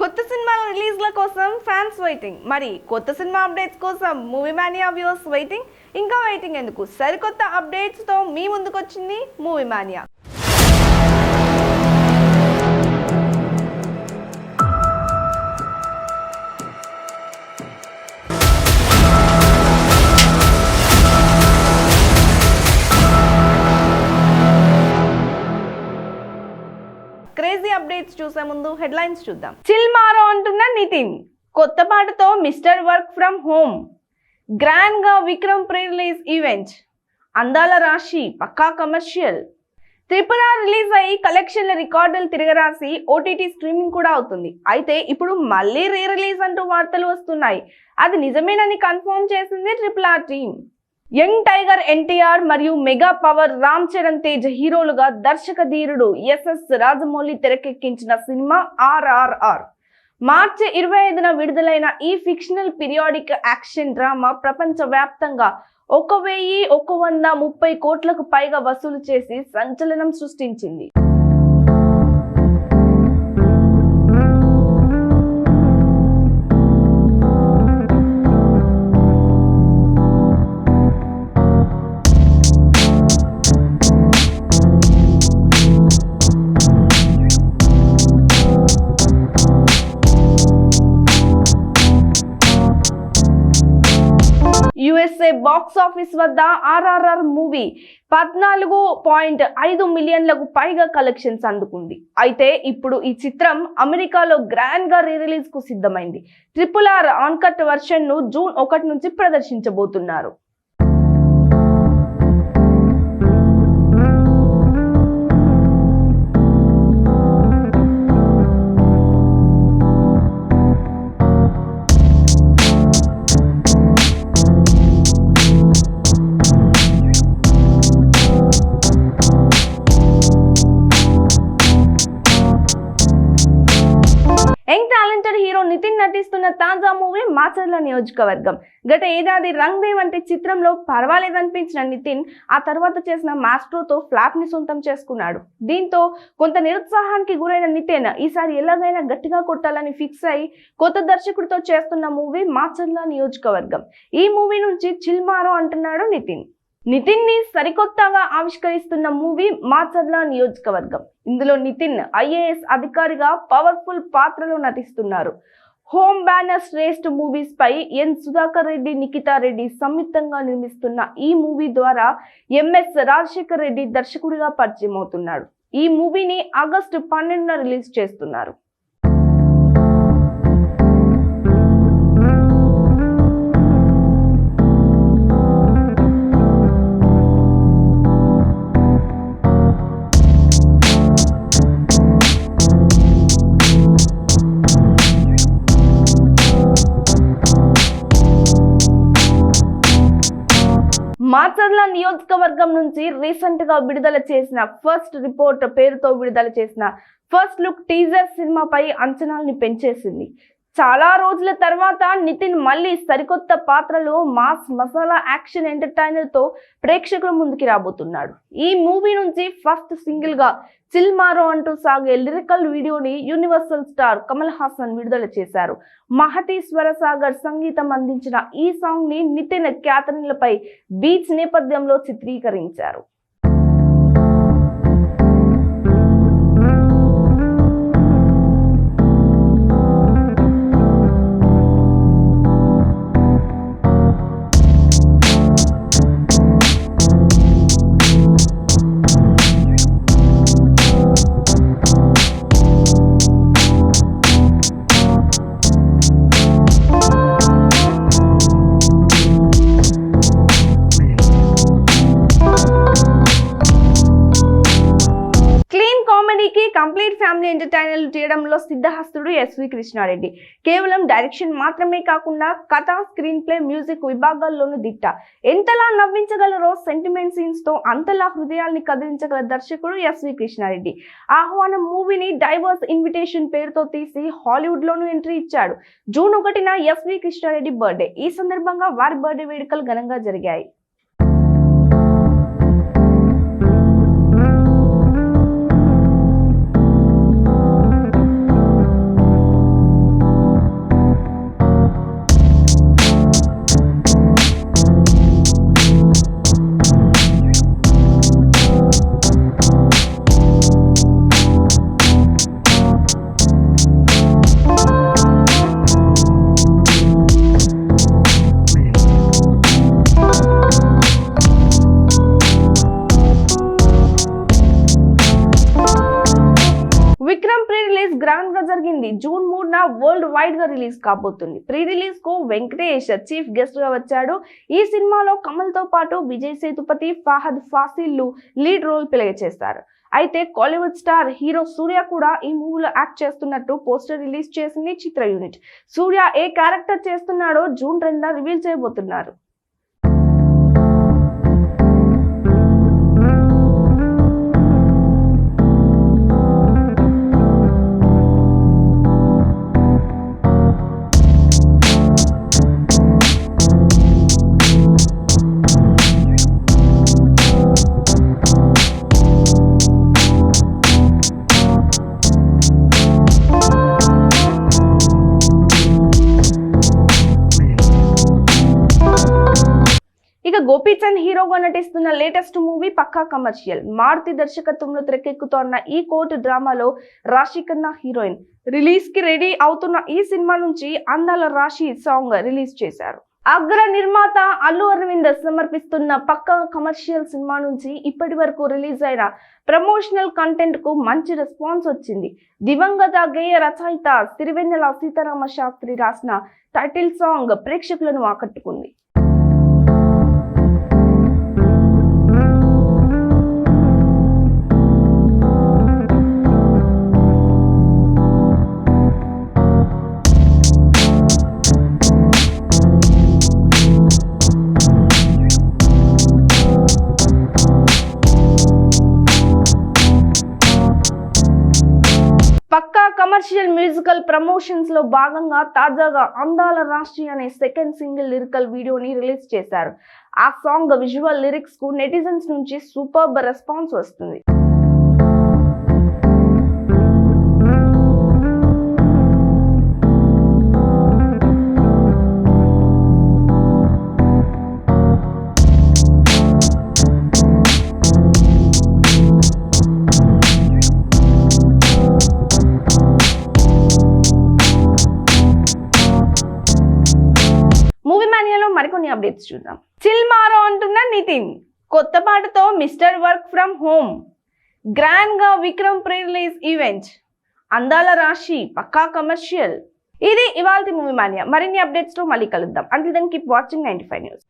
కొత్త సినిమాల రిలీజ్ల కోసం ఫ్యాన్స్ వెయిటింగ్. మరి కొత్త సినిమా అప్డేట్స్ కోసం మూవీ మానియా వ్యూవర్స్ వెయిటింగ్. ఇంకా వెయిటింగ్ ఎందుకు? సరికొత్త అప్డేట్స్ తో మీ ముందుకు వచ్చింది మూవీ మానియా. క్రేజీ అప్డేట్స్ చూసే ముందు హెడ్లైన్స్ చూద్దాం. చిల్ మారో అంటున్న నితిన్. కొత్త పాటతో mister work from home. Grand గా విక్రమ్ ప్రీ రిలీజ్ ఈవెంట్. అందాల రాశి పక్కా కమర్షియల్. త్రిపుర రిలీజ్ అయ్యి కలెక్షన్ల రికార్డులు తిరగరాసి ఓటీటీ స్ట్రీమింగ్ కూడా అవుతుంది. అయితే ఇప్పుడు మళ్ళీ రీ రిలీజ్ అంటూ వార్తలు వస్తున్నాయి. అది నిజమేనని కన్ఫర్మ్ చేసింది RRR team. Young tiger NTR మరియు మెగా పవర్ రామ్ చరణ్ తేజ్ హీరోలుగా దర్శక ధీరుడు SS రాజమౌళి తెరకెక్కించిన సినిమా RRR. మార్చి 25న విడుదలైన ఈ ఫిక్షనల్ పీరియాడిక్ యాక్షన్ డ్రామా ప్రపంచ వ్యాప్తంగా 1130 కోట్లకు పైగా వసూలు చేసి సంచలనం సృష్టించింది. USA బాక్స్ ఆఫీస్ వద్ద RRR మూవీ 14.5 మిలియన్లకు పైగా కలెక్షన్స్ అందుకుంది. అయితే ఇప్పుడు ఈ చిత్రం అమెరికాలో గ్రాండ్ గా రీ రిలీజ్ కు సిద్ధమైంది. RRR అన్కట్ వర్షన్ ను జూన్ 1 నుంచి ప్రదర్శించబోతున్నారు. యంగ్ టాలెంటెడ్ హీరో నితిన్ నటిస్తున్న తాజా మూవీ మాచర్ల నియోజకవర్గం. గత ఏడాది రంగ్ దే వంటి చిత్రంలో పర్వాలేదనిపించిన నితిన్ ఆ తర్వాత చేసిన మాస్ట్రోతో ఫ్లాప్ ని సొంతం చేసుకున్నాడు. దీంతో కొంత నిరుత్సాహానికి గురైన నితిన్ ఈసారి ఎలాగైనా గట్టిగా కొట్టాలని ఫిక్స్ అయి కొత్త దర్శకుడితో చేస్తున్న మూవీ మాచర్ల నియోజకవర్గం. ఈ మూవీ నుంచి చిల్ మారో అంటున్నాడు నితిన్. నితిన్ ని సరికొత్తగా ఆవిష్కరిస్తున్న మూవీ మాచర్ల నియోజకవర్గం. ఇందులో నితిన్ IAS అధికారిగా పవర్ఫుల్ పాత్రలో నటిస్తున్నారు. హోమ్ బ్యానర్ శ్రేష్ఠ మూవీస్ పై N సుధాకర్ రెడ్డి, నిఖితా రెడ్డి సంయుక్తంగా నిర్మిస్తున్న ఈ మూవీ ద్వారా MS రాజశేఖర్ రెడ్డి దర్శకుడిగా పరిచయం అవుతున్నాడు. ఈ మూవీని ఆగస్టు 12న రిలీజ్ చేస్తున్నారు. మాచర్ల నియోజకవర్గం నుంచి రీసెంట్ గా విడుదల చేసిన ఫస్ట్ రిపోర్ట్ పేరుతో విడుదల చేసిన ఫస్ట్ లుక్ టీజర్ సినిమాపై అంచనాల్ని పెంచేసింది. చాలా రోజుల తర్వాత నితిన్ మళ్ళీ సరికొత్త పాత్రలో మాస్ మసాలా యాక్షన్ ఎంటర్టైనర్ తో ప్రేక్షకుల ముందుకి రాబోతున్నాడు. ఈ మూవీ నుంచి ఫస్ట్ సింగిల్ గా చిల్ మారో అంటూ సాగే లిరికల్ వీడియోని యూనివర్సల్ స్టార్ కమల్ హాసన్ విడుదల చేశారు. మహతి స్వరసాగర్ సంగీతం అందించిన ఈ సాంగ్ ని నితిన్ క్యాథరిన్లపై బీచ్ నేపథ్యంలో చిత్రీకరించారు. కంప్లీట్ ఫ్యామిలీ ఎంటర్టైనర్ చేయడంలో సిద్ధహస్తుడు SV కృష్ణారెడ్డి. కేవలం డైరెక్షన్ మాత్రమే కాకుండా కథ, స్క్రీన్ ప్లే, మ్యూజిక్ విభాగాల్లోనూ దిట్ట. ఎంతలా నవ్వించగలరో సెంటిమెంట్ సీన్స్ తో అంతలా హృదయాల్ని కదిలించగల దర్శకుడు SV కృష్ణారెడ్డి. ఆహ్వానం మూవీని డైవర్స్ ఇన్విటేషన్ పేరుతో తీసి హాలీవుడ్ లోనూ ఎంట్రీ ఇచ్చాడు. జూన్ 1న SV కృష్ణారెడ్డి బర్త్డే. ఈ సందర్భంగా వారి బర్త్డే వేడుకలు ఘనంగా జరిగాయి. అయిపోయింది. జూన్ 3న వరల్డ్ వైడ్ గా రిలీజ్ కాబోతుంది. ప్రీ రిలీజ్ కు వెంకటేష్ చీఫ్ గెస్ట్ గా వచ్చాడు. ఈ సినిమాలో కమల్ తో పాటు Vijay Sethupathi, Fahadh Faasil lead role play చేస్తారు. అయితే కాలీవుడ్ స్టార్ హీరో సూర్య కూడా ఈ మూవీలో యాక్ట్ చేస్తున్నట్టు పోస్టర్ రిలీజ్ చేసింది చిత్ర యూనిట్. సూర్య ఏ క్యారెక్టర్ చేస్తున్నాడో జూన్ 2న రివీల్ చేయబోతున్నారు. ఇక గోపీచంద్ హీరోగా నటిస్తున్న లేటెస్ట్ మూవీ పక్కా కమర్షియల్. మారుతి దర్శకత్వంలో తెరకెక్కుతోన్న ఈ కోర్టు డ్రామాలో రాశి ఖన్నా హీరోయిన్. రిలీజ్ కి రెడీ అవుతున్న ఈ సినిమా నుంచి అందాల రాశి సాంగ్ రిలీజ్ చేశారు. అగ్ర నిర్మాత అల్లు అరవింద్ సమర్పిస్తున్న పక్కా కమర్షియల్ సినిమా నుంచి ఇప్పటి వరకు రిలీజ్ అయిన ప్రమోషనల్ కంటెంట్ కు మంచి రెస్పాన్స్ వచ్చింది. దివంగత గేయ రచయిత సిరివెన్నెల సీతారామ శాస్త్రి రాసిన టైటిల్ సాంగ్ ప్రేక్షకులను ఆకట్టుకుంది. పక్కా కమర్షియల్ మ్యూజికల్ ప్రమోషన్స్ లో భాగంగా తాజాగా అందాల రాశి అనే సెకండ్ సింగిల్ లిరికల్ వీడియోని రిలీజ్ చేశారు. ఆ సాంగ్ విజువల్ లిరిక్స్ కు నెటిజన్స్ నుంచి సూపర్బ్ రెస్పాన్స్ వస్తుంది. మూవీ మానియాలో మరికొన్ని అప్డేట్స్ చూద్దాం. చిల్ మారో అంటున్న నితిన్ కొత్త పాటతో mister work from home. Grand గా విక్రమ్ ప్రీ రిలీజ్ ఈవెంట్. అందాల రాశి పక్కా కమర్షియల్. ఇది ఇవాల్టి మూవీ మానియా. మరిన్ని అప్డేట్స్ తో మళ్ళీ కలుద్దాం. Until then keep watching 95 news.